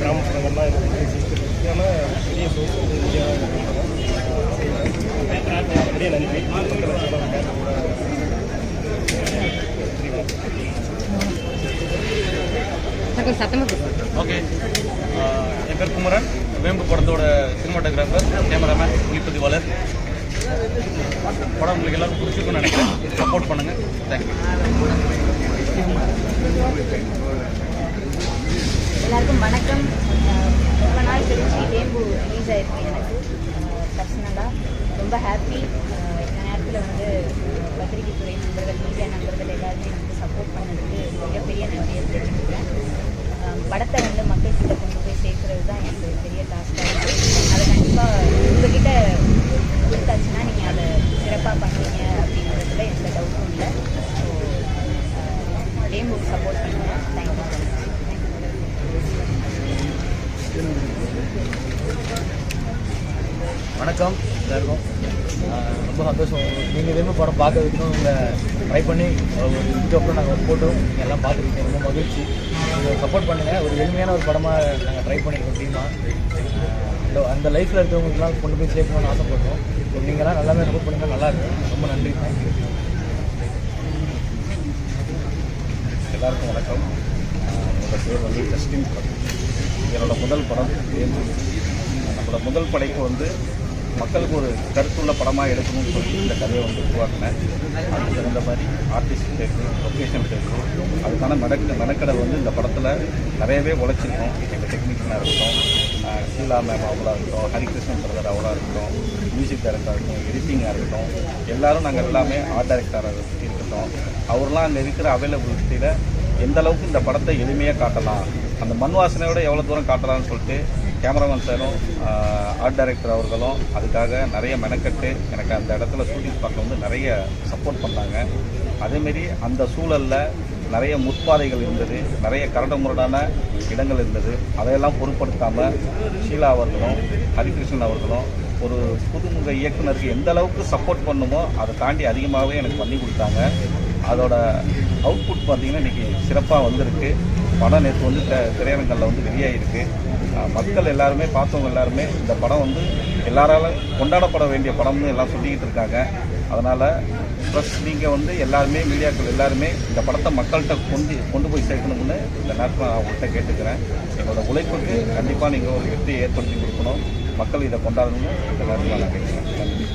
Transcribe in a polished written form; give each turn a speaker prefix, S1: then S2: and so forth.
S1: கிராமப்புறங்கள்லாம் எனக்கு முக்கியமான பெரிய சோர்ஸ் வந்து இந்தியாவில் நிறைய நன்றி
S2: ஓகே. என் பேர் குமரன், வேம்பு படத்தோட சினிமாட்டோகிராஃபர், கேமராமேன், ஒளிப்பதிவாளர். படம் உங்களுக்கு எல்லாரும் பிடிச்சிருக்குன்னு நினைக்கிறேன். சப்போர்ட் பண்ணுங்கள். தேங்க்யூ.
S3: எல்லாருக்கும் வணக்கம். ரொம்ப நாள் கழிச்சு வேம்பு ரிலீஸ் ஆகிருக்கு. எனக்கு பர்சனலாக ரொம்ப ஹாப்பி. இந்த நேரத்தில் வந்து பத்திரிகை துறை நண்பர்கள், மீடியா நண்பர்கள் எல்லாருமே வந்து சப்போர்ட் பண்ணதுக்கு மிகப்பெரிய நன்றியை தெரிஞ்சுக்கிறேன். படத்தை வந்து மக்கள் கிட்ட கொண்டு போய் சேர்க்கறது தான் எனக்கு பெரிய டாஸ்காக இருக்குது. அதை கண்டிப்பாக உங்ககிட்ட கொடுத்தாச்சுன்னா நீங்கள் அதை சிறப்பாக பண்ணுவீங்க அப்படிங்கிறதுல எந்த டவுட்டும் இல்லை. ஸோ வேம்புக்கு சப்போர்ட் பண்ணுங்கள். தேங்க்யூ.
S4: வணக்கம் எல்லாருக்கும். ரொம்ப சந்தோஷம். நீங்கள் வேம்பு படம் பார்க்க வைக்கணும். உங்களை ட்ரை பண்ணி ஒரு இதுக்கப்புறம் நாங்கள் போட்டோம். நீங்கள் எல்லாம் பார்த்துருக்கீங்க. ரொம்ப மகிழ்ச்சி. நீங்கள் சப்போர்ட் பண்ணுங்கள். ஒரு எளிமையான ஒரு படமாக நாங்கள் ட்ரை பண்ணியிருக்கோம் டீமாக. அந்த லைஃப்பில் இருக்கிறவங்களுக்குலாம் கொண்டு போய் சேர்க்கணும்னு ஆசைப்படுறோம். ஸோ நீங்கள்லாம் நல்லாவே சப்போர்ட் பண்ணுங்கள். நல்லாயிருக்கும். ரொம்ப நன்றி. தேங்க்யூ.
S5: எல்லாருக்கும் வணக்கம். என்னோடய பேர் வந்து ஜஸ்டின். என்னோட முதல் படம் வேம்பு. நம்மளோட முதல் படைப்பு வந்து மக்களுக்கு ஒரு கருத்துள்ள படமாக எடுக்கணும்னு சொல்லி இந்த கதையை வந்து உருவாக்கினேன். அதுக்கு தகுந்த மாதிரி ஆர்டிஸ்ட் தேர்வு, லொக்கேஷன் தேர்வு, அதுக்கான மெனக்கடல் வந்து இந்த படத்தில் நிறையவே உழைச்சிருக்கோம். எங்கள் டெக்னீஷியனாக இருக்கட்டும், ஷீலா மேம் அவங்களா இருக்கட்டும், ஹரிகிருஷ்ணன் பிரதர் அவளாக இருக்கட்டும், மியூசிக் டைரக்டராக இருக்கட்டும், எடிட்டிங்காக இருக்கட்டும், எல்லோரும் நாங்கள் எல்லாமே ஆர்ட் டைரக்டராக இருக்கட்டும், அவர்லாம் அங்கே இருக்கிற அவைலபிலிட்டியில் எந்த அளவுக்கு இந்த படத்தை எளிமையாக காட்டலாம், அந்த மண் வாசனையோட எவ்வளோ தூரம் காட்டலாம்னு சொல்லிட்டு கேமராமேன் சாரும் ஆர்ட் டைரக்டர் அவர்களும் அதுக்காக நிறைய மெனக்கட்டு எனக்கு அந்த இடத்துல ஷூட்டிங் ஸ்பாட்டில் வந்து நிறைய சப்போர்ட் பண்ணாங்க. அதேமாரி அந்த சூழலில் நிறைய முற்பாதைகள் இருந்தது, நிறைய கரடுமுரடான இடங்கள் இருந்தது. அதையெல்லாம் பொருட்படுத்தாமல் ஷீலா அவர்களும் ஹரிகிருஷ்ணன் அவர்களும் ஒரு புதுமுக இயக்குனருக்கு எந்த அளவுக்கு சப்போர்ட் பண்ணுமோ அதை தாண்டி அதிகமாகவே எனக்கு பண்ணி கொடுத்தாங்க. அதோட அவுட்புட் பார்த்திங்கன்னா இன்றைக்கி சிறப்பாக வந்திருக்கு. படம் நேற்று வந்து திரையரங்களில் வந்து வெளியாகிருக்கு. மக்கள் எல்லாருமே பார்த்தவங்க எல்லாருமே இந்த படம் வந்து எல்லாராலும் கொண்டாடப்பட வேண்டிய படம்னு எல்லாம் சொல்லிக்கிட்டு இருக்காங்க. அதனால் ப்ளஸ் நீங்கள் வந்து எல்லாருமே மீடியாக்கள் எல்லாருமே இந்த படத்தை மக்கள்கிட்ட கொண்டு போய் சேர்க்கணும்னு இந்த நேரத்தில் நான் அவங்கள்ட்ட கேட்டுக்கிறேன். என்னோடய உழைப்புக்கு கண்டிப்பாக நீங்கள் ஒரு வெற்றியை ஏற்படுத்தி கொடுக்கணும். மக்கள் இதை கொண்டாடணும்னு இந்த நேரத்தில் நான் கேட்குறேன். நன்றி.